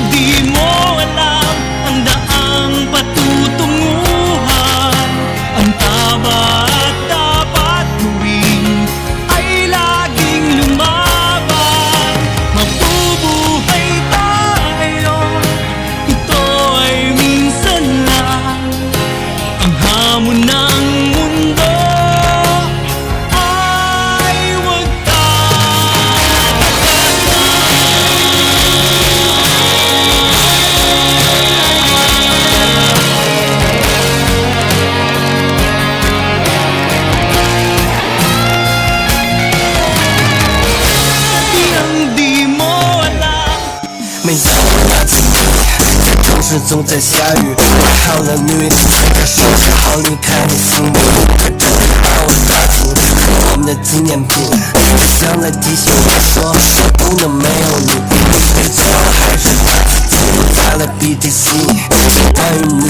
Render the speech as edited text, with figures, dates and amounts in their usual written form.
di mo alam ang daang patutunguhan. Ang tama at dapat gawin ay laging lumaban. Mabubuhay tayo, ito ay minsan lang. Ang hamon ng mundo ay huwag di mo alam。 每当我拿起笔，总是总在下雨。我好了女人，她说只好离开你心里，她终于把我抓紧，我们的纪念品，像在提醒我说，我不能没有你。最后还是把自己在了 BTC，关于你